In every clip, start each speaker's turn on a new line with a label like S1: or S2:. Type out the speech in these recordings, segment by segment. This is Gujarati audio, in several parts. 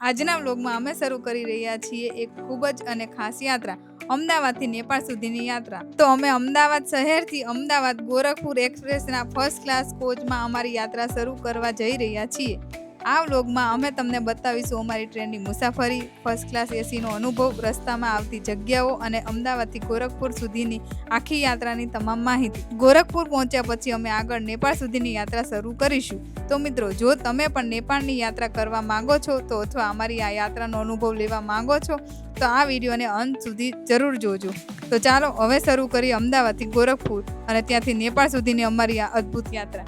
S1: આજના વ્લોગમાં અમે શરૂ કરી રહ્યા છીએ એક ખૂબ જ અને ખાસ યાત્રા, અમદાવાદથી નેપાળ સુધીની યાત્રા। તો અમે અમદાવાદ શહેરથી અમદાવાદ ગોરખપુર એક્સપ્રેસના ફર્સ્ટ ક્લાસ કોચમાં અમારી યાત્રા શરૂ કરવા જઈ રહ્યા છીએ। આ વ્લોગમાં અમે તમને બતાવીશું અમારી ટ્રેનની મુસાફરી, ફર્સ્ટ ક્લાસ એસીનો અનુભવ, રસ્તામાં આવતી જગ્યાઓ અને અમદાવાદથી ગોરખપુર સુધીની આખી યાત્રાની તમામ માહિતી। ગોરખપુર પહોંચ્યા પછી અમે આગળ નેપાળ સુધીની યાત્રા શરૂ કરીશું। તો મિત્રો, જો તમે પણ નેપાળની યાત્રા કરવા માંગો છો તો અથવા અમારી આ યાત્રાનો અનુભવ લેવા માંગો છો તો આ વિડીયોને અંત સુધી જરૂર જોજો। તો ચાલો હવે શરૂ કરીએ અમદાવાદથી ગોરખપુર અને ત્યાંથી નેપાળ સુધીની અમારી આ અદ્ભુત યાત્રા।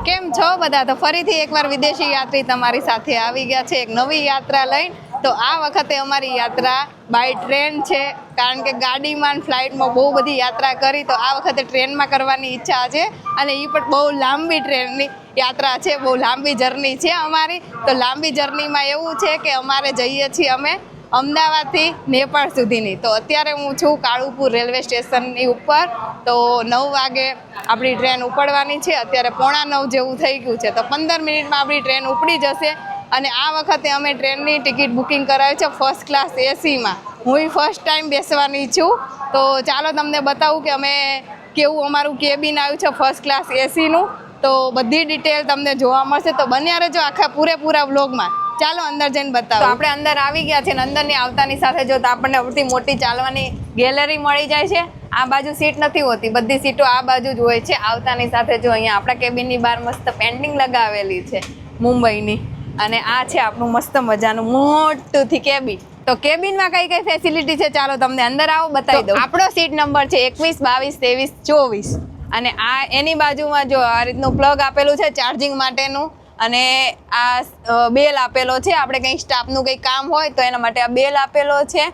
S1: કેમ છો બધા? તો ફરીથી એકવાર વિદેશી યાત્રી તમારી સાથે આવી ગયા છે એક નવી યાત્રા લઈને। તો આ વખતે અમારી યાત્રા બાય ટ્રેન છે, કારણ કે ગાડીમાં ફ્લાઇટમાં બહુ બધી યાત્રા કરી, તો આ વખતે ટ્રેનમાં કરવાની ઈચ્છા છે અને એ પણ બહુ લાંબી ટ્રેનની યાત્રા છે, બહુ લાંબી જર્ની છે અમારી। તો લાંબી જર્નીમાં એવું છે કે અમારે જઈએ છીએ અમે અમદાવાદથી નેપાળ સુધીની। તો અત્યારે હું છું કાળુપુર રેલવે સ્ટેશનની ઉપર। તો 9 વાગે આપણી ટ્રેન ઉપડવાની છે, અત્યારે 8:45 જેવું થઈ ગયું છે, તો 15 મિનિટમાં આપણી ટ્રેન ઉપડી જશે। અને આ વખતે અમે ટ્રેનની ટિકિટ બુકિંગ કરાવી છે ફર્સ્ટ ક્લાસ એસીમાં। હું ફર્સ્ટ ટાઈમ બેસવાની છું, તો ચાલો તમને બતાવું કે અમે કેવું અમારું કેબિન આવ્યું છે ફર્સ્ટ ક્લાસ એસીનું। તો બધી ડિટેલ તમને જોવા મળશે, તો બન્યા રહેજો આખા પૂરેપૂરા વ્લોગમાં। ચાલો અંદર જઈને બતાવો। તો આપણે અંદર આવી ગયા છે ને અંદરની આવતાની સાથે જો તો આપણને અવતી મોટી ચાલવાની ગેલેરી મળી જાય છે। આ બાજુ સીટ નથી હોતી, બધી સીટો આ બાજુ જ હોય છે। આવતાની સાથે જો અહીંયા આપણા કેબિનની બહાર મસ્ત પેન્ટિંગ લગાવેલી છે મુંબઈની, અને આ છે આપણું મસ્ત મજાનું મોટુંથી કેબિન। તો કેબિનમાં કઈ કઈ ફેસિલિટી છે ચાલો તમને અંદર આવો બતાવી દઉં। આપણો સીટ નંબર છે 21, 22, 23, 24, અને આ એની બાજુમાં જો આ રીતનું પ્લગ આપેલું છે ચાર્જિંગ માટેનું, અને આ બેલ આપેલો છે, આપણે કંઈ સ્ટાફનું કંઈ કામ હોય તો એના માટે આ બેલ આપેલો છે।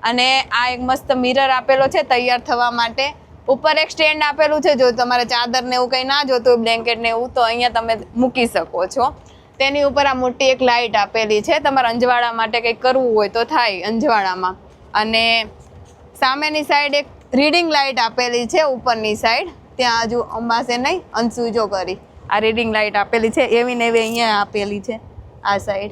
S1: અને આ એક મસ્ત મિરર આપેલો છે તૈયાર થવા માટે। ઉપર એક સ્ટેન્ડ આપેલું છે, જો તમારે ચાદર ને એવું કંઈ ના જોતું હોય, બ્લેન્કેટ ને એવું, તો અહીંયા તમે મૂકી શકો છો। તેની ઉપર આ મોટી એક લાઇટ આપેલી છે, તમારે અંજવાળા માટે કંઈક કરવું હોય તો થાય અંજવાળામાં। અને સામેની સાઈડ એક રીડિંગ લાઇટ આપેલી છે ઉપરની સાઈડ, ત્યાં હજુ અંબાસે નહીં અનસુઈજો કરી આ રીડિંગ લાઇટ આપેલી છે, એવી ને એવી અહીંયા આપેલી છે આ સાઈડ।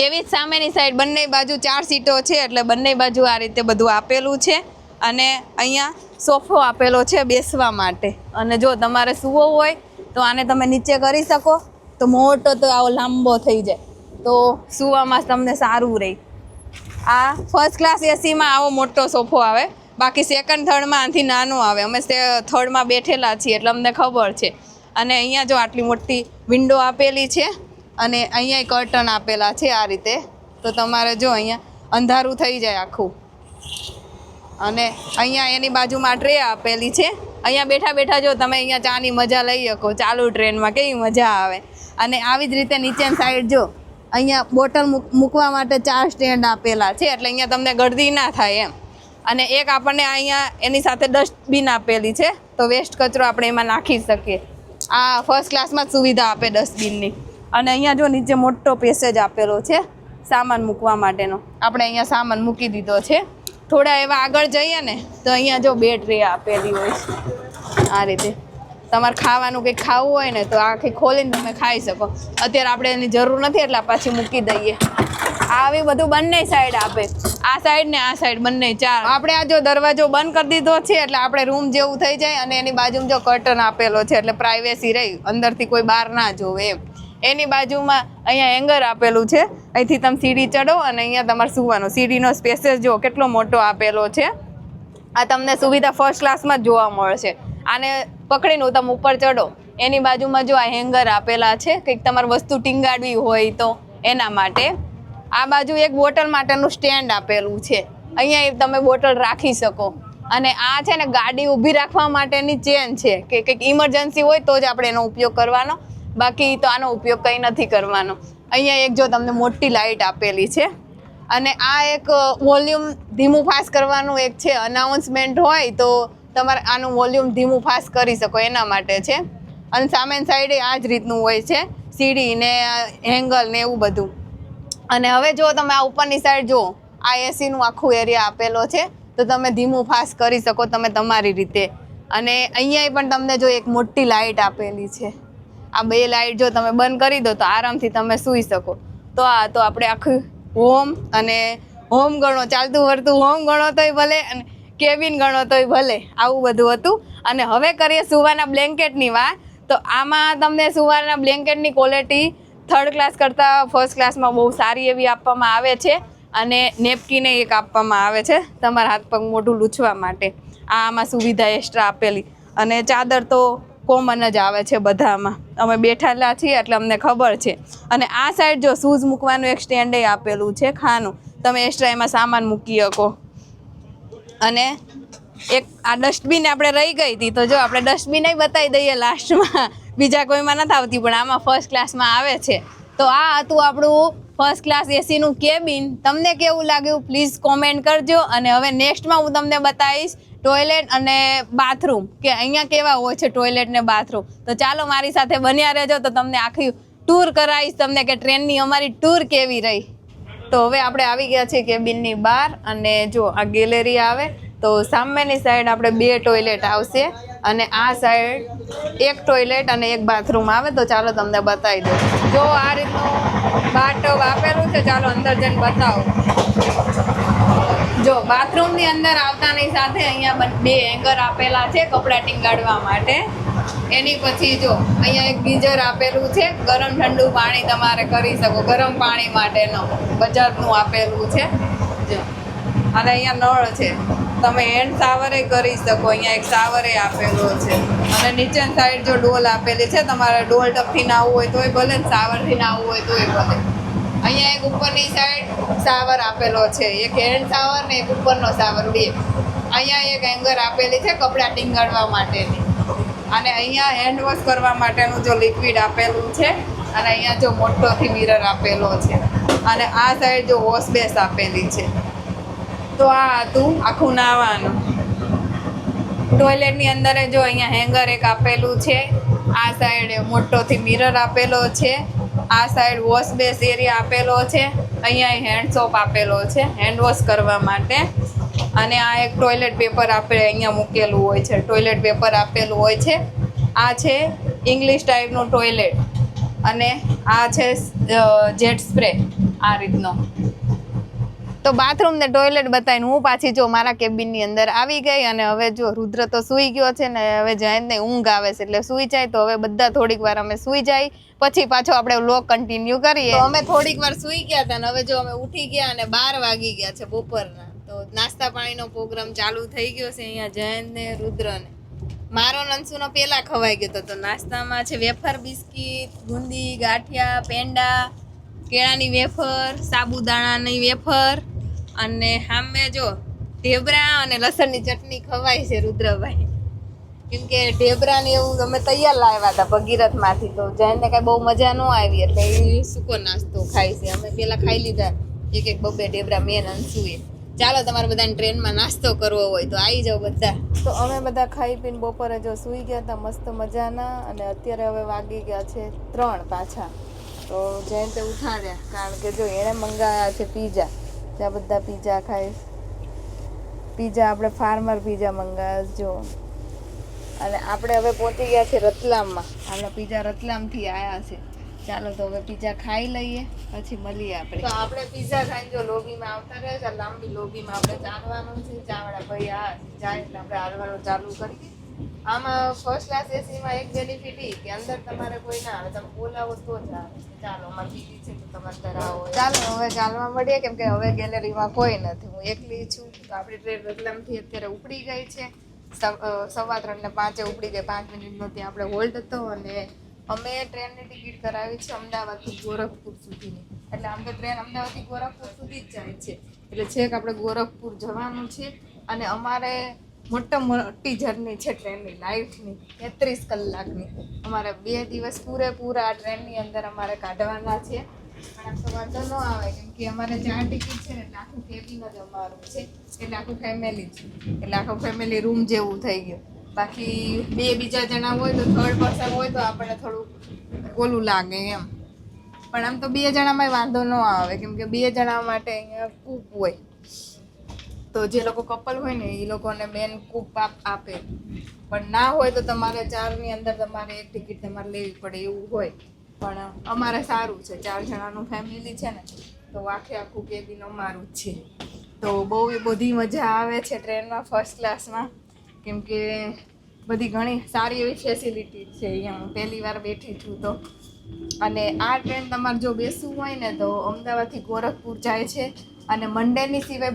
S1: એવી જ સામેની સાઈડ બંને બાજુ 4 સીટો છે, એટલે બંને બાજુ આ રીતે બધું આપેલું છે। અને અહીંયા સોફો આપેલો છે બેસવા માટે, અને જો તમારે સૂવો હોય તો આને તમે નીચે કરી શકો, તો મોટો તો આવો લાંબો થઈ જાય, તો સૂવામાં તમને સારું રહે। આ ફર્સ્ટ ક્લાસ એસીમાં આવો મોટો સોફો આવે, બાકી સેકન્ડ થર્ડમાં આથી નાનું આવે। અમે થર્ડમાં બેઠેલા છીએ એટલે અમને ખબર છે। અને અહીંયા જો આટલી મોટી વિન્ડો આપેલી છે, અને અહીંયા કર્ટન આપેલા છે આ રીતે, તો તમારે જો અહીંયા અંધારું થઈ જાય આખું। અને અહીંયા એની બાજુમાં ટ્રે આપેલી છે, અહીંયા બેઠા બેઠા જો તમે અહીંયા ચાની મજા લઈ શકો ચાલુ ટ્રેનમાં, કેવી મજા આવે। અને આવી જ રીતે નીચેની સાઈડ જો અહીંયા બોટલ મૂકવા માટે 4 સ્ટેન્ડ આપેલા છે, એટલે અહીંયા તમને ગળદી ના થાય એમ। અને એક આપણને અહીંયા એની સાથે ડસ્ટબિન આપેલી છે, તો વેસ્ટ કચરો આપણે એમાં નાખી શકીએ। આ ફર્સ્ટ ક્લાસમાં જ સુવિધા આપે ડસ્ટબિનની। અને અહીંયા જો નીચે મોટો પેસેજ આપેલો છે સામાન મૂકવા માટેનો, આપણે અહીંયા સામાન મૂકી દીધો છે। થોડા એવા આગળ જઈએ ને તો અહીંયા જો 2 ટ્રે આપેલી હોય છે આ રીતે, તમારે ખાવાનું કંઈક ખાવું હોય ને તો આખી ખોલીને તમે ખાઈ શકો। અત્યારે આપણે એની જરૂર નથી એટલે પાછી મૂકી દઈએ। આવી બધું બંને સાઈડ આપે, આ સાઈડ ને આ સાઈડ બંને 4। આપણે આ જો દરવાજો બંધ કરી દીધો છે એટલે આપણે રૂમ જેવું થઈ જાય, અને એની બાજુમાં જો કર્ટન આપેલો છે એટલે પ્રાઇવેસી રહી, અંદરથી કોઈ બહાર ના જોવે એમ। એની બાજુમાં અહીંયા હેંગર આપેલું છે, અહીંથી તમે સીડી ચડો અને અહીંયા તમારે સૂવાનો સીડીનો સ્પેસેસ જો કેટલો મોટો આપેલો છે। આ તમને સુવિધા ફર્સ્ટ ક્લાસમાં જ જોવા મળશે। આને પકડીને તમે ઉપર ચડો, એની બાજુમાં જો આ હેંગર આપેલા છે, કંઈક તમારે વસ્તુ ટીંગાડવી હોય તો એના માટે। આ બાજુ એક બોટલ માટેનું સ્ટેન્ડ આપેલું છે, અહીંયા તમે બોટલ રાખી શકો। અને આ છે ને ગાડી ઊભી રાખવા માટેની ચેન છે, કે કંઈક ઇમરજન્સી હોય તો જ આપણે એનો ઉપયોગ કરવાનો, બાકી તો આનો ઉપયોગ કંઈ નથી કરવાનો। અહીંયા એક જો તમને મોટી લાઇટ આપેલી છે, અને આ એક વોલ્યુમ ધીમું ફાસ્ટ કરવાનું એક છે, અનાઉન્સમેન્ટ હોય તો તમારે આનું વોલ્યુમ ધીમું ફાસ્ટ કરી શકો એના માટે છે। અને સામેની સાઈડે આ જ રીતનું હોય છે, સીડી ને હેંગલ ને એવું બધું। અને હવે જો તમે આ ઉપરની સાઈડ જો આ એસીનું આખું એરિયા આપેલો છે, તો તમે ધીમું ફાસ્ટ કરી શકો તમે તમારી રીતે. અને અહીંયા પણ તમને જો એક મોટી લાઇટ આપેલી છે. આ બે લાઇટ જો તમે બંધ કરી દો તો આરામથી તમે સૂઈ શકો. તો આ તો આપણે આખું હોમ અને હોમ ગણો, ચાલતું ફરતું હોમ ગણો તોય ભલે અને કેબિન ગણો તોય ભલે, આવું બધું હતું. અને હવે કરીએ સુવાના બ્લેન્કેટની વાત. તો આમાં તમને સુવાના બ્લેન્કેટની ક્વોલિટી 3rd ક્લાસ કરતાં 1st ક્લાસમાં બહુ સારી એવી આપવામાં આવે છે. અને નેપકીને એક આપવામાં આવે છે તમારા હાથ પગ મોઢું લૂછવા માટે. આમાં સુવિધા એક્સ્ટ્રા આપેલી. અને ચાદર તો કોમન જ આવે છે બધામાં, અમે બેઠેલા છીએ એટલે અમને ખબર છે. અને આ સાઈડ જો શૂઝ મૂકવાનું એક સ્ટેન્ડ આપેલું છે ખાનું, તમે એક્સ્ટ્રા એમાં સામાન મૂકી શકો. અને એક આ ડસ્ટબિન આપણે રહી ગઈ હતી, તો જો આપણે ડસ્ટબિન બતાવી દઈએ લાસ્ટમાં. બીજા કોઈમાં નથી આવતી પણ આમાં 1st ક્લાસમાં આવે છે. તો આ હતું આપણું 1st ક્લાસ એસીનું કેબિન. તમને કેવું લાગ્યું પ્લીઝ કોમેન્ટ કરજો. અને હવે નેક્સ્ટમાં હું તમને બતાવીશ ટોયલેટ અને બાથરૂમ, કે અહીંયા કેવા હોય છે ટોયલેટ ને બાથરૂમ. તો ચાલો મારી સાથે બન્યા રહેજો, તો તમને આખી ટૂર કરાવીશ તમને કે ટ્રેનની અમારી ટૂર કેવી રહી. તો હવે આપણે આવી ગયા છીએ કેબિનની બહાર. અને જો આ ગેલેરી આવે, તો સામેની સાઈડ આપણે 2 ટોયલેટ આવશે. અને આ સાઈડ એક ટોયલેટ અને એક બાથરૂમ આવે. તો ચાલો તમને બતાવી દઉં. જો આ રીતનું બાથટબ આપેલું છે, ચાલો અંદર જઈને બતાવો. જો બાથરૂમની અંદર આવતાની સાથે અહીંયા 2 હેંગર આપેલા છે કપડાં ટીંગાડવા માટે. એની પછી જો અહીંયા એક ગીઝર આપેલું છે, ગરમ ઠંડુ પાણી તમારે કરી શકો, ગરમ પાણી માટેનો બજાજનું આપેલું છે. જો અને અહીંયા નળ છે, તમે હેન્ડ શાવરે કરી શકો. અહીંયા એક શાવરે આપેલો છે. અને નીચેની સાઈડ જો ડોલ આપેલી છે, તમારે ડોલ ટપથી નાહવું હોય તોય ભલે, શાવરથી નાહવું હોય તોય ભલે. અહીંયા એક ઉપરની સાઈડ શાવર આપેલો છે, એક હેન્ડ શાવર ને એક ઉપરનો શાવર, 2. અહીંયા એક હેંગર આપેલી છે કપડાં ટીંગાડવા માટેની. અને અહીંયા હેન્ડ વોશ કરવા માટેનું જો લિક્વિડ આપેલું છે. અને અહીંયા જો મોટોથી મિરર આપેલો છે. અને આ સાઈડ જો વોશ બેસ આપેલી છે. તો આ હતું આખું નાવાનું. ટોયલેટની અંદર જો અહીંયા હેંગર એક આપેલું છે. આ સાઈડ મોટોથી મિરર આપેલો છે. આ સાઈડ વોશ બેસ એરિયા આપેલો છે. અહીંયા હેન્ડ સોપ આપેલો છે હેન્ડ વોશ કરવા માટે. અને આ એક ટોયલેટ પેપર અહીંયા મૂકેલું હોય છે, ટોયલેટ પેપર આપેલું હોય છે. આ છે ઇંગ્લિશ ટાઈપનું ટોયલેટ. અને આ છે જેટ સ્પ્રે આ રીતનો. તો બાથરૂમ ને ટોયલેટ બતાવીને હું પાછી જો મારા કેબિનની અંદર આવી ગઈ. અને હવે જો રુદ્ર તો સૂઈ ગયો છે ને હવે જયંતને ઊંઘ આવે છે એટલે સૂઈ જાય. તો હવે બધા થોડીક વાર અમે સૂઈ જાય, પછી પાછો આપણે વ્લોગ કન્ટિન્યુ કરીએ. તો અમે થોડીક વાર સૂઈ ગયા હતા ને હવે જો અમે ઉઠી ગયા અને 12 વાગી ગયા છે બપોરના. તો નાસ્તા પાણીનો પ્રોગ્રામ ચાલુ થઈ ગયો છે અહીંયા જયંતને રુદ્રને. મારો નંસુનો પહેલા ખવાઈ ગયો હતો. તો નાસ્તામાં છે વેફર, બિસ્કિટ, બુંદી, ગાંઠિયા, પેંડા, કેળાની વેફર, સાબુદાણાની વેફર. અને સામે જો ઢેબરા અને લસણની ચટણી ખવાય છે રુદ્રભાઈ, કેમ કે ઢેબરા ને એવું અમે તૈયાર લાવ્યા હતા ભગીરથમાંથી. તો જયંતને કાંઈ બહુ મજા ન આવી એટલે એ સૂકો નાસ્તો ખાય છે. અમે પહેલાં ખાઈ લીધા 1-2 ઢેબરા મેન અંશુએ. ચાલો તમારે બધાને ટ્રેનમાં નાસ્તો કરવો હોય તો આવી જાઓ બધા. તો અમે બધા ખાઈ પીને બપોરે જો સૂઈ ગયા હતા મસ્ત મજાના. અને અત્યારે હવે વાગી ગયા છે 3 પાછા. તો જયંતે ઉઠાડ્યા કારણ કે જો એણે મંગાવ્યા છે પીઝા. ત્યાં બધા પીઝા ખાઈશ. પીઝા આપણે ફાર્મર પીઝા મંગાવ્યા જો. અને આપણે હવે પહોંચી ગયા છે રતલામમાં. આપણા પીઝા રતલામથી આવ્યા છે. ચાલો તો હવે પીઝા ખાઈ લઈએ પછી મળીએ આપણે. તો આપણે પીઝા ખાઈને જો લોબીમાં આવતા રહે છે. લાંબી લોબીમાં આપણે ચાલવાનું છે. ચાવડા ભાઈ આ જાય એટલે આપણે હાલવાનું ચાલુ કરીએ. આમાં 1st ક્લાસ એસીમાં એક બેનિફિટ એ કે અંદર તમારે કોઈ ના આવે, તમે બોલાવો તો જ આવે. ચાલો અમારે બીજી છે તો તમારે ધરાવો. ચાલો હવે ચાલવા મળીએ કેમ કે હવે ગેલેરીમાં કોઈ નથી, હું એકલી છું. તો આપણી ટ્રેન રતલામથી અત્યારે ઉપડી ગઈ છે. 3:15 ને 5 ઉપડી ગઈ. 5 મિનિટનો ત્યાં આપણે હોલ્ડ હતો. અને અમે ટ્રેનની ટિકિટ કરાવી છે અમદાવાદથી ગોરખપુર સુધીની. એટલે આમ તો ટ્રેન અમદાવાદથી ગોરખપુર સુધી જ જાય છે. એટલે છેક આપણે ગોરખપુર જવાનું છે. અને અમારે મોટી જર્ની છે ટ્રેનની લાઈફની, 33 કલાકની. અમારે 2 દિવસ પૂરેપૂરા આ ટ્રેનની અંદર અમારે કાઢવાના છે. પણ આમ તો વાંધો ન આવે કેમ કે અમારે 4 ટિકિટ છે ને એટલે આખું કેબિન જ અમારું છે. એટલે આખું ફેમિલી છે. એટલે આખું ફેમિલી રૂમ જેવું થઈ ગયું. બાકી 2 બીજા જણા હોય તો 3rd પર્સન હોય તો આપણને થોડું ઓલું લાગે એમ. પણ આમ તો 2 જણામાં વાંધો ન આવે કેમ કે 2 જણા માટે અહીંયા કૂક હોય તો જે લોકો કપલ હોય ને એ લોકોને મેન કૂક આપે, પણ ના હોય તો તમારે 4ની અંદર તમારે એક ટિકિટ તમારે લેવી પડે એવું હોય. પણ અમારે સારું છે, 4 જણાનું ફેમિલી છે ને, તો આખે આખું કેબિન અમારું જ છે. તો બધી મજા આવે છે ટ્રેનમાં, ફર્સ્ટ ક્લાસમાં, કેમ કે બધી ઘણી સારી એવી ફેસિલિટી છે અહીંયા. હું પહેલી વાર બેઠી છું તો. અને આ ટ્રેન તમારે જો બેસવું હોય ને તો અમદાવાદથી ગોરખપુર જાય છે, અને મંડેની સિવાય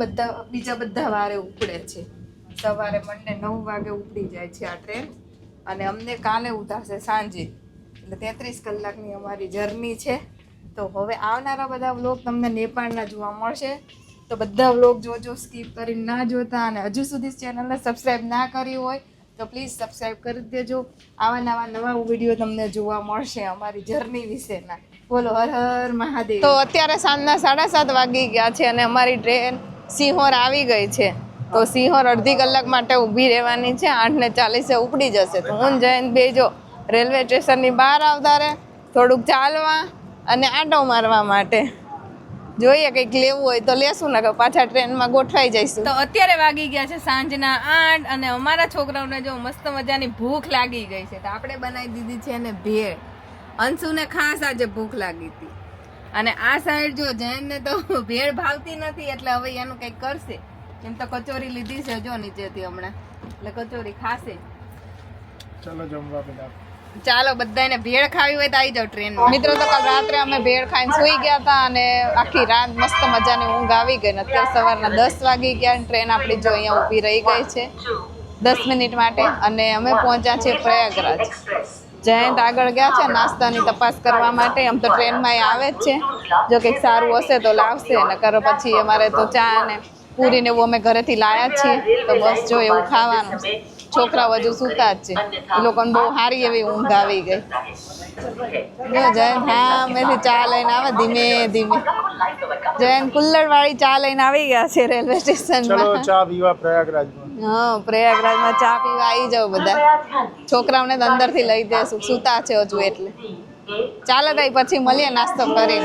S1: બીજા બધા વારે ઉપડે છે. સવારે મંડે 9 વાગે ઉપડી જાય છે આ ટ્રેન, અને અમને કાલે ઉતારશે સાંજે. એટલે 33 કલાકની અમારી જર્ની છે. તો હવે આવનારા બધા વ્લોગ તમને નેપાળના જોવા મળશે. તો બધા વ્લોગ જોજો, સ્કીપ કરીને ના જોતા. અને હજુ સુધી ચેનલને સબસ્ક્રાઈબ ના કરી હોય તો પ્લીઝ સબસ્ક્રાઈબ કરી દેજો. આવા નવા વિડીયો તમને જોવા મળશે અમારી જર્ની વિશેના. બોલો હર હર મહાદેવ. તો અત્યારે સાંજના 7:30 વાગી ગયા છે અને અમારી ટ્રેન સિંહોર આવી ગઈ છે. તો સિંહોર અડધી કલાક માટે ઊભી રહેવાની છે, 8:40 ઉપડી જશે. તો હું જઈને બેજો રેલવે સ્ટેશનની બહાર આવતા રહે, થોડુંક ચાલવા અને આંટો મારવા માટે. જોઈએ કંઈક લેવું હોય તો લેશું, ને પાછા ટ્રેનમાં ગોઠવાઈ જઈશું. તો અત્યારે વાગી ગયા છે સાંજના 8 અને અમારા છોકરાઓને જો મસ્ત મજાની ભૂખ લાગી ગઈ છે. તો આપણે બનાવી દીધી છે ને ભેળ. અંશુને ખાસ આજે ભૂખ લાગી હતી. અને આ સાઈડ જો જૈનને તો ભેળ ભાવતી નથી, એટલે હવે એનું કંઈક કરશે. એમ તો કચોરી લીધી છે જો નીચેથી હમણાં, એટલે કચોરી ખાશે.
S2: ચલો જમવા પેલા.
S1: ચાલો બધાને ભેળ ખાવી હોય તો આવી જાવ ટ્રેનમાં. મિત્રો તો કાલ રાત્રે અમે ભેળ ખાઈને સૂઈ ગયા હતા અને આખી રાત મસ્ત મજાની ઊંઘ આવી ગઈ. અત્યારે સવારના 10 વાગી ગયા. ટ્રેન આપણી જો અહીંયા ઊભી રહી ગઈ છે 10 મિનિટ માટે, અને અમે પહોંચ્યા છીએ પ્રયાગરાજ. જયંત આગળ ગયા છે નાસ્તાની તપાસ કરવા માટે. આમ તો ટ્રેનમાં આવે જ છે, જો કંઈક સારું હશે તો લાવશે, નકર પછી અમારે તો ચા ને પૂરી ને એવું અમે ઘરેથી લાયા જ છીએ. તો બસ જો એવું ખાવાનું. છોકરાઓ હજુ સૂતા જ છે, એ લોકોને બહુ સારી એવી ઊંઘ આવી ગઈ. જો જયંત હા મેથી ચા લઈને આવે ધીમે ધીમે. જયંત કુલ્લડ વાળી ચા લઈને આવી ગયા છે રેલવે સ્ટેશનમાં.
S2: ચલો ચા પીવા પ્રયાગરાજમાં.
S1: હા પ્રયાગરાજમાં ચા પીવા આવી જાવ બધા. છોકરાઓને તો અંદરથી લઈ દેશું, સૂતા છે હજુ એટલે. ચાલો તાઈ પછી મળીએ નાસ્તો કરી.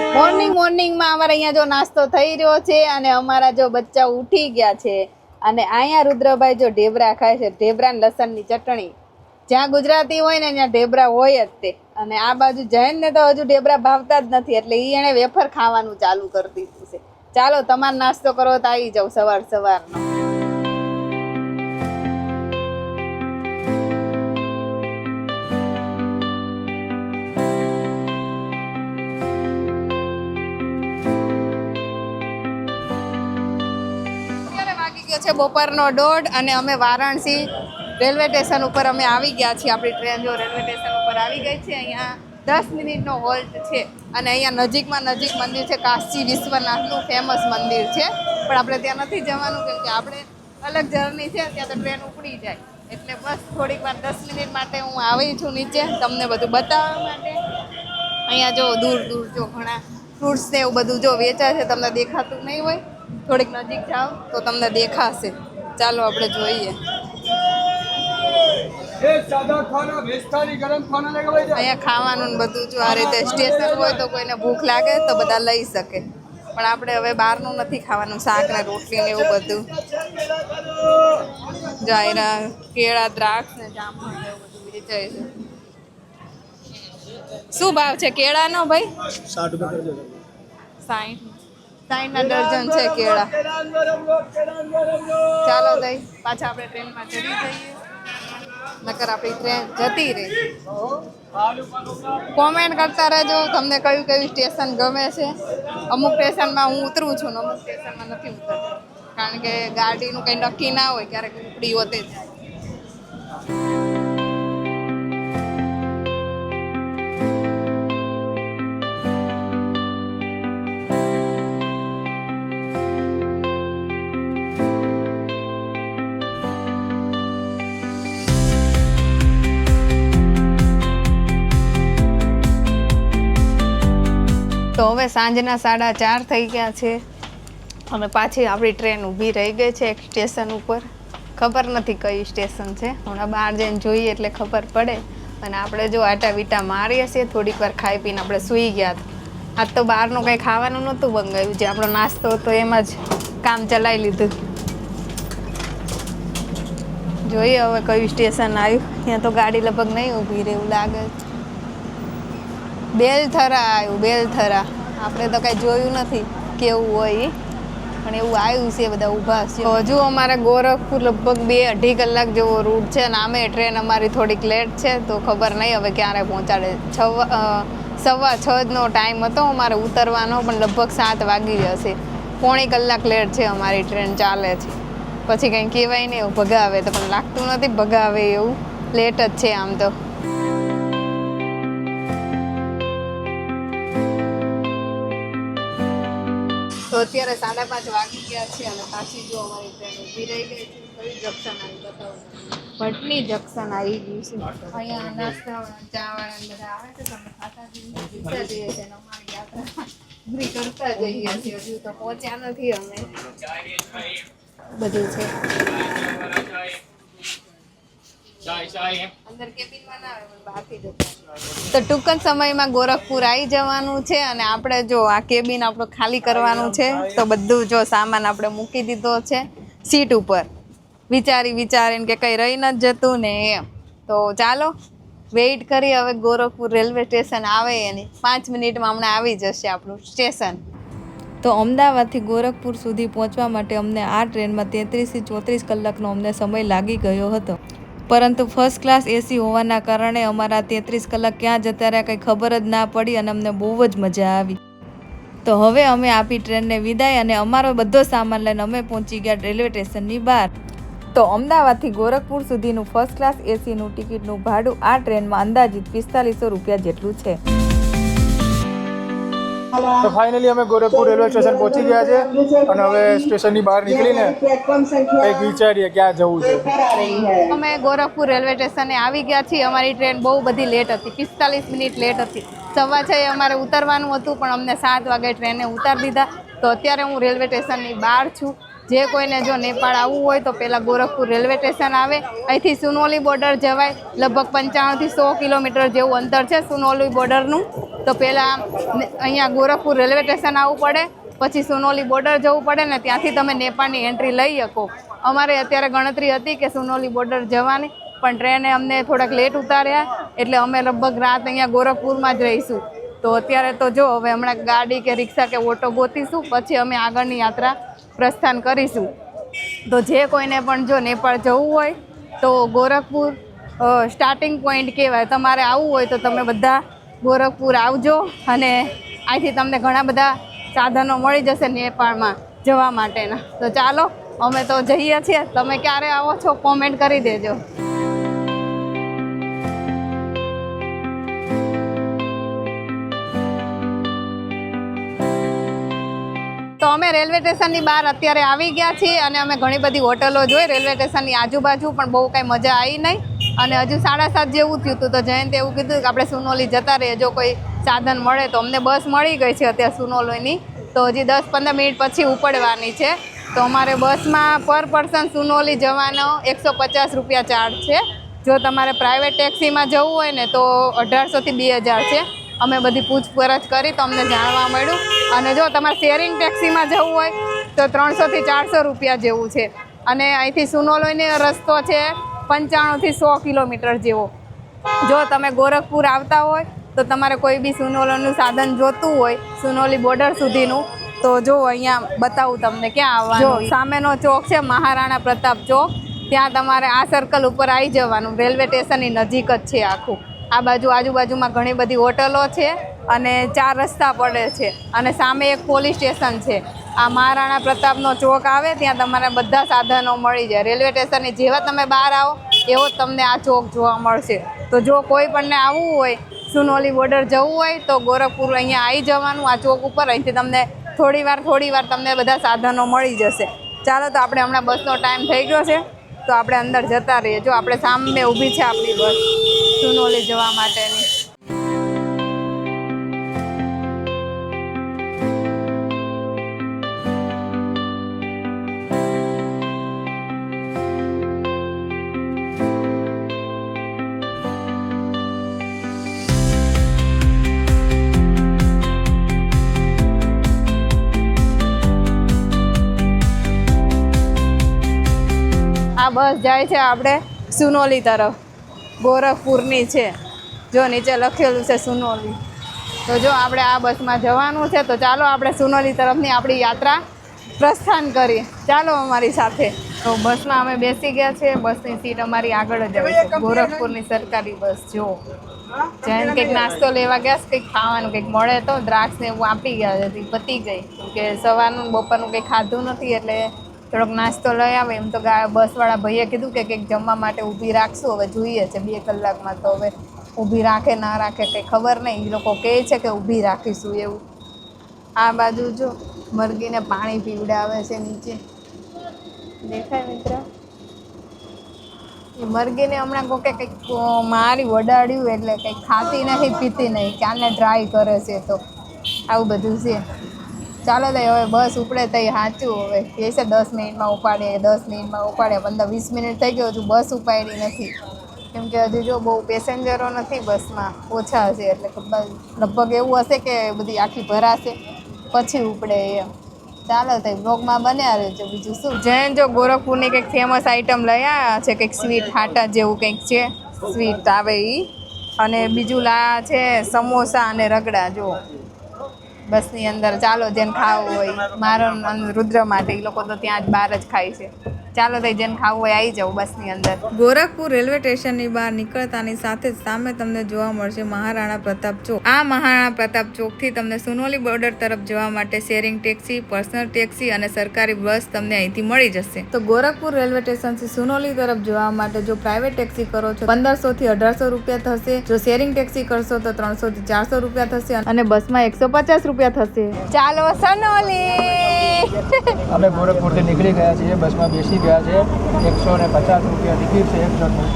S1: મોર્નિંગમાં અમારે અહીંયા જો નાસ્તો થઈ રહ્યો છે અને અમારા જો બચ્ચા ઉઠી ગયા છે. અને અહીંયા રુદ્રભાઈ જો ઢેબરા ખાય છે, ઢેબરા ને લસણની ચટણી. જ્યાં ગુજરાતી હોય ને ત્યાં ઢેબરા હોય જ તે. અને આ બાજુ જૈનને તો હજુ ઢેબરા ભાવતા જ નથી, એટલે એને વેફર ખાવાનું ચાલુ કરી દીધું છે. ચાલો તમારે નાસ્તો કરો તો આવી જાવ સવારનો. છે બપોરનો 1:30 અને અમે વારાણસી રેલવે સ્ટેશન ઉપર અમે આવી ગયા છીએ. આપણી ટ્રેન જો રેલવે સ્ટેશન ઉપર આવી ગઈ છે. અહીંયા 10 મિનિટનો હોલ્ટ છે. અને અહીંયા નજીકમાં નજીક મંદિર છે, કાશી વિશ્વનાથનું ફેમસ મંદિર છે. પણ આપણે ત્યાં નથી જવાનું, કેમ કે આપણે અલગ જર્ની છે, ત્યાં તો ટ્રેન ઉપડી જાય. એટલે બસ થોડીક વાર 10 મિનિટ માટે હું આવી છું નીચે તમને બધું બતાવવા માટે. અહીંયા જો દૂર જો ઘણા ફ્રૂટ્સ ને એવું બધું જો વેચાય છે, તમને દેખાતું નહીં હોય. થોડીક નજીક જાઓ તો તમને દેખાશે. ચાલો આપણે જોઈએ. અહીંયા ખાવાનું ને બધું જો આ રીતે સ્ટેશન હોય તો કોઈને ભૂખ લાગે તો બધા લઈ શકે. પણ આપણે હવે બહારનું નથી ખાવાનું, શાક ને રોટલી ને એવું બધું. જાયરા કેળા, દ્રાક્ષ ને જામફળ ને એવું બધું વેચાય છે. શું ભાવ છે કેળાનો ભાઈ?
S2: 60 રૂપિયા.
S1: 60 ના ડઝન છે કેળા. ચાલો દઈ પાછા આપણે ટ્રેનમાં ચડી જઈએ, નકર આપણી ટ્રેન જતી રહી. કોમેન્ટ કરતા રહેજો તમને કયું સ્ટેશન ગમે છે. અમુક સ્ટેશનમાં હું ઉતરું છું ને અમુક સ્ટેશનમાં નથી ઉતરતી, કારણ કે ગાડીનું કંઈ નક્કી ના હોય, ક્યારેક ઉપડી હોતે જાય. તો હવે સાંજના 4:30 થઈ ગયા છે અને પાછી આપણી ટ્રેન ઊભી રહી ગઈ છે એક સ્ટેશન ઉપર. ખબર નથી કયું સ્ટેશન છે, હમણાં બહાર જઈને જોઈએ એટલે ખબર પડે. અને આપણે જો આટા વીટા મારીએ છીએ, થોડીક વાર ખાઈ પીને આપણે સૂઈ ગયા હતા. આજ તો બહારનું કંઈ ખાવાનું નહોતું મંગાવ્યું, જે આપણો નાસ્તો હતો એમાં જ કામ ચલાવી લીધું. જોઈએ હવે કયું સ્ટેશન આવ્યું. ત્યાં તો ગાડી લગભગ નહીં ઊભી રહે એવું લાગે છે. બેલથરા આવ્યું, બેલથરા. આપણે તો કાંઈ જોયું નથી કેવું હોય ઈ. પણ એવું આવ્યું છે, બધા ઊભા છે. હજુ અમારે ગોરખપુર લગભગ 2-2.5 કલાક જેવો રૂટ છે અને આમે ટ્રેન અમારી થોડીક લેટ છે, તો ખબર નહીં હવે ક્યારે પહોંચાડે. 6:15નો ટાઈમ હતો અમારે ઉતરવાનો, પણ લગભગ 7 વાગી જશે. 1.25 કલાક લેટ છે અમારી ટ્રેન ચાલે છે. પછી કંઈ કહેવાય નહીં એવું ભગાવે તો, પણ લાગતું નથી ભગાવે એવું. લેટ જ છે આમ તો. તો અત્યારે 5:30 વાગી ગયા છે અને પાછી જો અમારી ટ્રેન ઊભી રહી ગઈ છે. કયું જંક્શન આવી બતાવો. ભટની જંક્શન આવી ગયું છે. અહીંયા નાસ્તા ચા વાળા બધા આવે છે, તમે ખાતા જઈએ છીએ અને અમારી યાત્રા પૂરી કરતા જઈએ છીએ. હજુ તો પહોંચ્યા નથી અમે. બધું છે અંદર કેબિનમાં ના આવે, પણ બહારથી જતા. તો ટૂંક જ સમયમાં ગોરખપુર આવી જવાનું છે અને આપણે જો આ કેબિન આપણું ખાલી કરવાનું છે. તો બધું જો સામાન આપણે મૂકી દીધો છે સીટ ઉપર, વિચારીને કે કંઈ રહી નથી જતું ને એમ. તો ચાલો વેઇટ કરી હવે ગોરખપુર રેલવે સ્ટેશન આવે એની. 5 મિનિટમાં હમણાં આવી જશે આપણું સ્ટેશન. તો અમદાવાદથી ગોરખપુર સુધી પહોંચવા માટે અમને આ ટ્રેનમાં 33 થી 34 કલાકનો અમને સમય લાગી ગયો હતો. પરંતુ ફર્સ્ટ ક્લાસ એસી હોવાના કારણે અમારા 33 કલાક ક્યાં જતા રહ્યા કંઈ ખબર જ ના પડી અને અમને બહુ જ મજા આવી. તો હવે અમે આપી ટ્રેનને વિદાય અને અમારો બધો સામાન લઈને અમે પહોંચી ગયા રેલવે સ્ટેશનની બહાર. તો અમદાવાદથી ગોરખપુર સુધીનું ફર્સ્ટ ક્લાસ એસીનું ટિકિટનું ભાડું આ ટ્રેનમાં અંદાજિત 4500 રૂપિયા જેટલું છે.
S2: તો ફાઇનલી અમે ગોરખપુર રેલવે સ્ટેશન પહોંચી ગયા છે અને હવે સ્ટેશનની બહાર નીકળીને કંઈક વિચારીએ ક્યાં જવું છે.
S1: અમે ગોરખપુર રેલવે સ્ટેશને આવી ગયા છીએ. અમારી ટ્રેન બહુ બધી લેટ હતી, 45 મિનિટ લેટ હતી. 6:15 અમારે ઉતરવાનું હતું, પણ અમને 7 વાગે ટ્રેને ઉતારી દીધા. તો અત્યારે હું રેલવે સ્ટેશનની બહાર છું. જે કોઈને જો નેપાળ આવવું હોય તો પહેલાં ગોરખપુર રેલવે સ્ટેશન આવે. અહીંથી સુનોલી બોર્ડર જવાય. લગભગ 95 થી 100 કિલોમીટર જેવું અંતર છે સુનોલી બોર્ડરનું. તો પહેલાં અહીંયા ગોરખપુર રેલવે સ્ટેશન આવવું પડે, પછી સુનોલી બોર્ડર જવું પડે ને ત્યાંથી તમે નેપાળની એન્ટ્રી લઈ શકો. અમારે અત્યારે ગણતરી હતી કે સુનોલી બોર્ડર જવાની, પણ ટ્રેને અમને થોડાક લેટ ઉતાર્યા એટલે અમે લગભગ રાત અહીંયા ગોરખપુરમાં જ રહીશું. તો અત્યારે તો જો હવે હમણાં ગાડી કે રિક્ષા કે ઓટો ગોતીશું, પછી અમે આગળની યાત્રા પ્રસ્થાન કરીશું. તો જે કોઈને પણ જો નેપાળ જવું હોય તો ગોરખપુર સ્ટાર્ટિંગ પોઈન્ટ કહેવાય. તમારે આવવું હોય તો તમે બધા ગોરખપુર આવજો અને અહીંથી તમને ઘણા બધા સાધનો મળી જશે નેપાળમાં જવા માટેના. તો ચાલો અમે તો જઈએ છીએ. તમે ક્યારે આવો છો કોમેન્ટ કરી દેજો. તો અમે રેલવે સ્ટેશનની બહાર અત્યારે આવી ગયા છીએ અને અમે ઘણી બધી હોટલો જોઈ રેલવે સ્ટેશનની આજુબાજુ, પણ બહુ કાંઈ મજા આવી નહીં. અને હજુ 7:30 જેવું થયું હતું. તો જયંતે એવું કીધું કે આપણે સુનોલી જતા રહીએ, જો કોઈ સાધન મળે તો. અમને બસ મળી ગઈ છે અત્યારે સુનોલીની. તો હજી 10-15 મિનિટ પછી ઉપડવાની છે. તો અમારે બસમાં પર પર્સન સુનોલી જવાનો 150 રૂપિયા ચાર્જ છે. જો તમારે પ્રાઇવેટ ટેક્સીમાં જવું હોય ને તો 1800 થી 2000 છે. અમે બધી પૂછપરછ કરી તો અમને જાણવા મળ્યું. અને જો તમારે શેરિંગ ટેક્સીમાં જવું હોય તો 300 થી 400 રૂપિયા જેવું છે. અને અહીંથી સુનોલીનો રસ્તો છે 95 થી 100 કિલોમીટર જેવો. જો તમે ગોરખપુર આવતા હોય તો તમારે કોઈ બી સુનોલીનું સાધન જોતું હોય સુનોલી બોર્ડર સુધીનું, તો જો અહીંયા બતાવું તમને ક્યાં આવવાનું. જો સામેનો ચોક છે મહારાણા પ્રતાપ ચોક. ત્યાં તમારે આ સર્કલ ઉપર આવી જવાનું. રેલવે સ્ટેશનની નજીક જ છે આખું. આ બાજુ આજુબાજુમાં ઘણી બધી હોટલો છે અને 4 રસ્તા પડે છે. અને સામે એક પોલીસ સ્ટેશન છે. આ મહારાણા પ્રતાપનો ચોક આવે ત્યાં તમારે બધા સાધનો મળી જાય. રેલવે સ્ટેશનની જેવા તમે બહાર આવો એવો જ તમને આ ચોક જોવા મળશે. તો જો કોઈ પણને આવવું હોય સુનોલી બોર્ડર જવું હોય તો ગોરખપુર અહીંયા આવી જવાનું આ ચોક ઉપર. અહીંથી તમને થોડી વાર તમને બધા સાધનો મળી જશે. ચાલો તો આપણે હમણાં બસનો ટાઈમ થઈ ગયો છે તો આપણે અંદર જતા રહીએ. જો આપણે સામે ઊભી છે આપણી બસ સુનોલી જવા માટેની. આ બસ જાય છે આપણે સુનોલી તરફ, ગોરખપુરની છે. જો નીચે લખેલું છે સુનોલી. તો જો આપણે આ બસમાં જવાનું છે, તો ચાલો આપણે સુનોલી તરફની આપણી યાત્રા પ્રસ્થાન કરીએ. ચાલો અમારી સાથે. તો બસમાં અમે બેસી ગયા છે. બસની સીટ અમારી આગળ જ આવે છે. ગોરખપુરની સરકારી બસ. જો જઈને કંઈક નાસ્તો લેવા ગયા છે, કંઈક ખાવાનું કંઈક મળે તો દ્રાક્ષ ને એવું આપી ગયા હતી, પતી ગઈ. કે સવારનું બપોરનું કંઈ ખાધું નથી એટલે થોડોક નાસ્તો લઈ આવે. એમ તો બસવાળા ભાઈએ કીધું કે કંઈક જમવા માટે ઊભી રાખશું. હવે જોઈએ છે 2 કલાકમાં, તો હવે ઊભી રાખે ના રાખે કંઈ ખબર નહીં. એ લોકો કહે છે કે ઊભી રાખીશું એવું. આ બાજુ જો મરઘીને પાણી પીવડાવે છે નીચે, દેખાય મિત્ર? એ મરઘીને હમણાં કોકે કંઈક મારી વડાડ્યું એટલે કંઈક ખાતી નહીં પીતી નહીં, ક્યાંને ટ્રાય કરે છે. તો આવું બધું છે. ચાલો તો હવે બસ ઉપડે તઈ સાચું. હવે કહે છે 10 મિનિટમાં ઉપાડે, 10 મિનિટમાં ઉપાડે. 15-20 મિનિટ થઈ ગયો, હજુ બસ ઉપાડી નથી. કેમ કે હજુ જો બહુ પેસેન્જરો નથી બસમાં, ઓછા હશે. એટલે લગભગ એવું હશે કે બધી આખી ભરાશે પછી ઉપડે એમ. ચાલો તો બ્લોગમાં બન્યા રહેજો. બીજું શું, જૈન જો ગોરખપુરની કંઈક ફેમસ આઈટમ લઈ આવ્યા છે, કંઈક સ્વીટ હાટા જેવું કંઈક છે, સ્વીટ આવે એ. અને બીજું લાયા છે સમોસા અને રગડા. જો બસની અંદર. ચાલો જેને ખાવું હોય, મારો રુદ્ર માટે, એ લોકો તો ત્યાં જ બહાર જ ખાય છે. ચાલો તો જેને ખાવું હોય આવી જાવ બસની અંદર. ગોરખપુર રેલવે સ્ટેશનની બહાર નીકળતાની સાથે જ સામે તમને જોવા મળશે મહારાણા પ્રતાપ ચોક. આ મહારાણા પ્રતાપ ચોકથી તમને સુનોલી બોર્ડર તરફ જવા માટે શેરિંગ ટેક્સી, પર્સનલ ટેક્સી અને સરકારી બસ તમને અહીંથી મળી જશે. તો ગોરખપુર રેલવે સ્ટેશનથી સુનોલી તરફ જવા માટે જો પ્રાઇવેટ ટેક્સી કરો છો 1500 થી 1800 રૂપિયા થશે. જો શેરિંગ ટેક્સી કરશો તો 300 થી 400 રૂપિયા થશે અને બસમાં 150 રૂપિયા થશે. ચાલો સુનોલી.
S2: અમે ગોરખપુરથી નીકળી ગયા છીએ, બસમાં બેસી ગયા છે. 150 રૂપિયા ટિકિટ છે એક જણનું.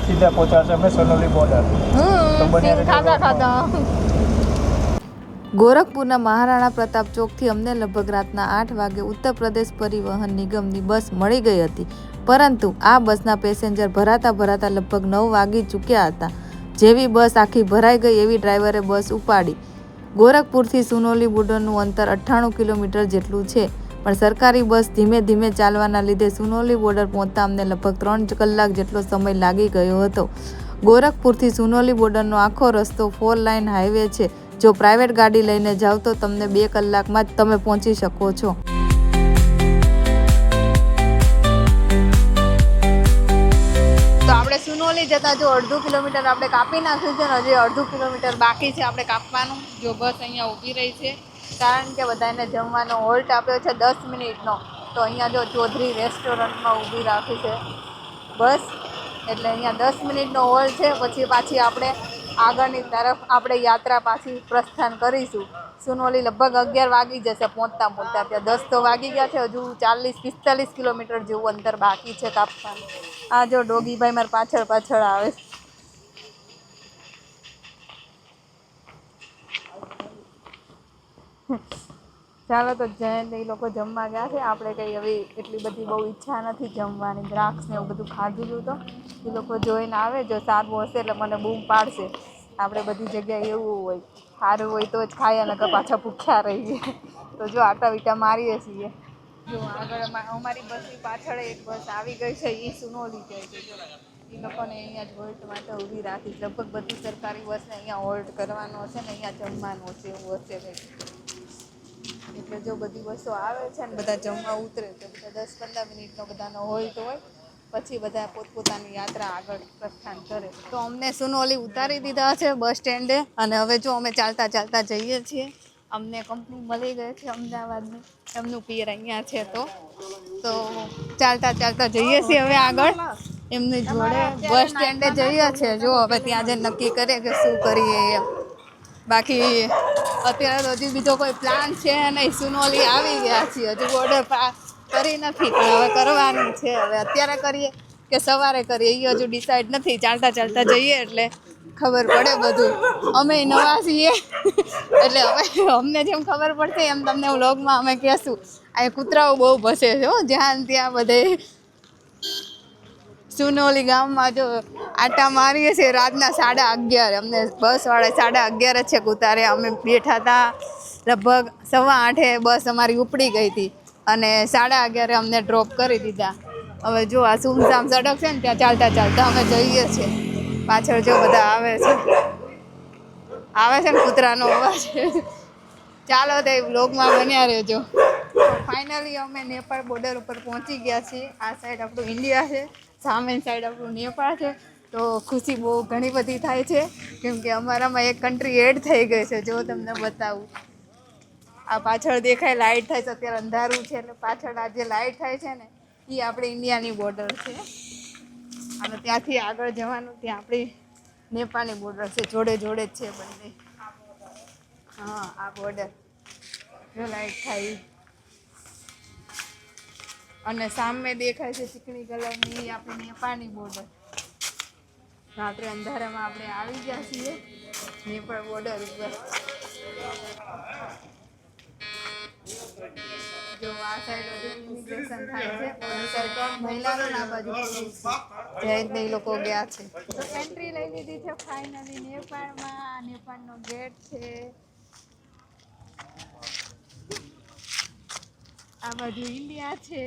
S2: સીધા પહોંચાડશે અમે સુનોલી બોર્ડર. તો બને
S1: ખાતા ખાતા ગોરખપુરના મહારાણા પ્રતાપ ચોકથી અમને લગભગ રાતના 8 વાગે ઉત્તર પ્રદેશ પરિવહન નિગમની બસ મળી ગઈ હતી. પરંતુ આ બસના પેસેન્જર ભરાતા લગભગ 9 વાગી ચૂક્યા હતા. જેવી બસ આખી ભરાઈ ગઈ એવી ડ્રાઈવરે બસ ઉપાડી. ગોરખપુરથી સુનોલી બોર્ડરનું અંતર 98 કિલોમીટર જેટલું છે. પણ સરકારી બસ ધીમે ધીમે ચાલવાના લીધે સુનોલી બોર્ડર પહોંચતા અમને લગભગ 3 કલાક જેટલો સમય લાગી ગયો હતો. ગોરખપુરથી સુનોલી બોર્ડરનો આખો રસ્તો 4 લાઇન હાઈવે છે. જો પ્રાઇવેટ ગાડી લઈને જાઓ તો તમને 2 કલાકમાં જ તમે પહોંચી શકો છો. તો આપણે સુનોલી જતા જો 1.5 કિલોમીટર આપણે કાપી નાખ્યું છે ને હજી 1.5 કિલોમીટર બાકી છે આપણે કાપવાનું. જો બસ અહીંયા ઊભી રહી છે કારણ કે બધાને જમવાનો હોલ્ટ આપ્યો છે 10 મિનિટનો. તો અહીંયા જો ચૌધરી રેસ્ટોરન્ટમાં ઊભી રાખી છે બસ, એટલે અહીંયા 10 મિનિટનો હોલ્ટ છે. પછી પાછી આપણે આગળની તરફ આપણે યાત્રા પાછી પ્રસ્થાન કરીશું. સુનોલી લગભગ 11 વાગી જશે પહોંચતા. ત્યાં 10 તો વાગી ગયા છે. હજુ 40-45 કિલોમીટર જેવું અંતર બાકી છે કાપવાનું. આ જો ડોગીભાઈ મારી પાછળ આવે છે. ચાલો તો જયંત એ લોકો જમવા ગયા છે. આપણે કંઈ હવે એટલી બધી બહુ ઈચ્છા નથી જમવાની. દ્રાક્ષ ને એવું બધું ખાધું હતું તો એ લોકો જોઈને આવે. જો સારું હશે એટલે મને બૂમ પાડશે. આપણે બધી જગ્યાએ એવું હોય, સારું હોય તો જ ખાઈએ, નકર પાછા ભૂખ્યા રહીએ. તો જો આટા વિટા મારીએ છીએ. જો આગળ અમારી બસની પાછળ એક બસ આવી ગઈ છે, એ સુનોલી જાય છે. જો એ લોકોને અહીંયા જ હોલ્ટ માટે ઊભી રાખી. લગભગ બધી સરકારી બસને અહીંયા હોલ્ટ કરવાનો હશે ને અહીંયા જમવાનું હશે, એવું હશે કંઈક. એટલે જો બધી બસો આવે છે ને બધા જમવા ઉતરે તો બધા 10-15 મિનિટનો બધાનો હોલ્ટ હોય. પછી બધા પોતપોતાની યાત્રા આગળ પ્રસ્થાન કરે. તો અમને સુનોલી ઉતારી દીધા છે બસ સ્ટેન્ડે અને હવે જો અમે ચાલતા જઈએ છીએ. અમને કંપની મળી ગઈ છે અમદાવાદની, એમનું પિયર અહીંયા છે. તો ચાલતા જઈએ છીએ હવે આગળ એમની જોડે બસ સ્ટેન્ડે જઈએ છીએ. જો હવે ત્યાં જઈને નક્કી કરીએ કે શું કરીએ એમ. બાકી અત્યારે તો હજી બીજો કોઈ પ્લાન છે નહીં. સુનોલી આવી ગયા છીએ, હજુ બોર્ડર પાર કરી નથી પણ હવે કરવાનું છે. હવે અત્યારે કરીએ કે સવારે કરીએ એ હજુ ડિસાઈડ નથી. ચાલતા જઈએ એટલે ખબર પડે બધું. અમે નવા છીએ એટલે હવે અમને જેમ ખબર પડશે એમ તમને વ્લોગમાં અમે કહેશું. આ કૂતરાઓ બહુ ભસે છે જ્યાં ત્યાં બધે. સુનોલી ગામમાં જો આટા મારીએ છીએ રાતના 11:30. અમને બસવાળા 11:30 છે ઉતારે. અમે બેઠા હતા લગભગ 8:15 બસ અમારી ઉપડી ગઈ હતી અને 11:30 અમને ડ્રોપ કરી દીધા. હવે જો આ સુમસામ સડક છે ને ત્યાં ચાલતા ચાલતા અમે જઈએ છીએ. પાછળ જો બધા આવે છે ને કૂતરાનો અવાજ. ચાલો તે વ્લોગમાં બન્યા રહેજો. ફાઇનલી અમે નેપાળ બોર્ડર ઉપર પહોંચી ગયા છીએ. આ સાઈડ આપણું ઇન્ડિયા છે, સામેની સાઈડ આપણું નેપાળ છે. તો ખુશી બહુ ઘણી બધી થાય છે કેમ કે અમારામાં એક કન્ટ્રી એડ થઈ ગઈ છે. જો તમને બતાવું, આ પાછળ દેખાય લાઇટ થાય છે, અત્યારે અંધારું છે એટલે પાછળ આ જે લાઇટ થાય છે ને એ આપણે ઇન્ડિયાની બોર્ડર છે. અને ત્યાંથી આગળ જવાનું ત્યાં આપણી નેપાળની બોર્ડર છે. જોડે જોડે જ છે બંને. હા, આ બોર્ડર જો લાઇટ થાય. અને સામે દેખાય છે ચીકણી કલરની આપણી નેપાળની બોર્ડર. રાત્રે અંધારામાં આપણે આવી ગયા છીએ નેપાળ બોર્ડર ઉપર. જો આ સાઈડ ઇમિગ્રેશન થાય છે, ઓલી સાઈડ મહિલાઓ ના બાજુ જઈને લોકો ગયા છે. તો એન્ટ્રી લઈ લીધી છે ફાઇનલી નેપાળમાં. નેપાળનો ગેટ છે. આ બાજુ ઇન્ડિયા છે.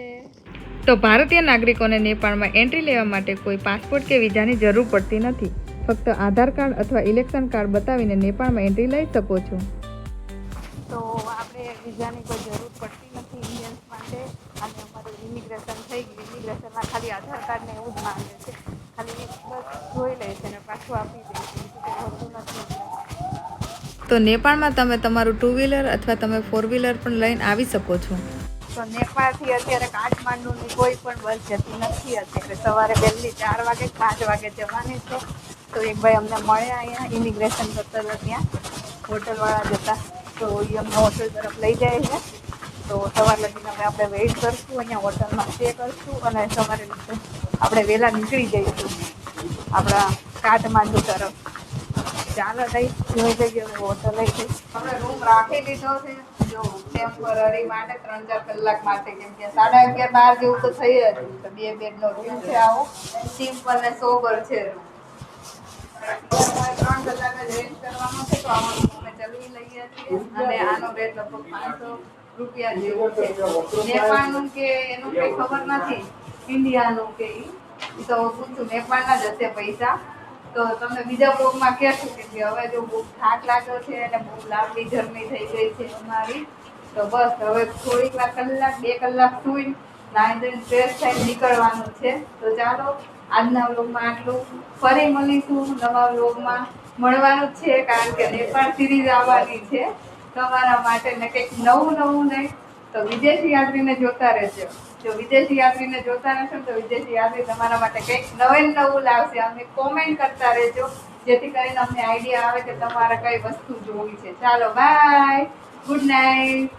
S1: તો ભારતીય નાગરિકોને નેપાળમાં એન્ટ્રી લેવા માટે કોઈ પાસપોર્ટ કે વિઝાની જરૂર પડતી નથી. ફક્ત આધાર કાર્ડ અથવા ઇલેક્શન કાર્ડ બતાવીને નેપાળમાં એન્ટ્રી લઈ શકો છો. તો આપણે વિઝાની કોઈ જરૂર પડતી નથી ઇન્ડિયન્સ માટે. અને અમારું ઇમિગ્રેશન થઈ ગયું. ઇમિગ્રેશનમાં ખાલી આધાર કાર્ડ ને એવું જ માંગે છે. ખાલી બસ જોઈ લે છે ને પાછું આપી દે છે. બીજું કંઈ હોતું નથી. તો નેપાળમાં તમે તમારું 2 વ્હીલર અથવા તમે 4 વ્હીલર પણ લઈને આવી શકો છો. તો નેપાળથી અત્યારે કાઠમાંડુની કોઈ પણ બસ જતી નથી. અત્યારે સવારે વહેલી 4 વાગે 5 વાગે જવાની છે. તો એક ભાઈ અમને મળ્યા અહીંયા ઇમિગ્રેશન કરતા હતા ત્યાં હોટલવાળા જતા. તો એ અમને હોટલ તરફ લઈ જાય છે. તો સવાર લગીને આપણે વેઇટ કરશું અહીંયા હોટલમાં, સ્ટે કરશું અને સવારે આપણે વહેલા નીકળી જઈશું આપણા કાઠમાંડુ તરફ. ચાલો તઈ જોઈ લઈએ હવે હોટલ લઈ જઈ. આપણે રૂમ રાખી લીધો છે જો ટેમ્પરરી માટે 3-4 કલાક માટે, કેમ કે 11:30 12 જેવું તો થઈ જ. તો 2 બેડનો રૂમ છે, આવો સિમ્પલ ને સોબર છે રૂમ. 3 કલાક જ રેન્ટ કરવાનો છે. તો આમાં અમે ચલવી લઈએ છીએ અને આનો રેટ લગભગ 500 રૂપિયા જેવો છે. નેપાળનું કે એનું કંઈ ખબર નથી, ઇન્ડિયાનું કે એ તો પૂછું. નેપાળના જ હશે પૈસા. તો તમને બીજા બ્લોગમાં કહેશું કે હવે જો બહુ થાક લાગ્યો છે અને બહુ લાંબી જર્ની થઈ ગઈ છે અમારી. તો બસ હવે થોડીક વાર 1-2 કલાક સુઈ નાઈ ધોઈને ફ્રેશ થઈને નીકળવાનું છે. તો ચાલો આજના વ્લોગમાં આટલું. ફરી મળીશું નવા વ્લોગમાં. મળવાનું જ છે કારણ કે નેપાળ સિરીઝ આવવાની છે તમારા માટે ને કંઈક નવું નહીં. તો વિદેશી યાત્રીને જોતા રહેજો. જો વિદેશી યાત્રીને જોતા રહેશો તો વિદેશી યાત્રી તમારા માટે કંઈક નવું લાવશે. અમને કોમેન્ટ કરતા રહેજો જેથી કરીને અમને આઈડિયા આવે કે તમારે કઈ વસ્તુ જોવી છે. ચાલો બાય, ગુડ નાઇટ.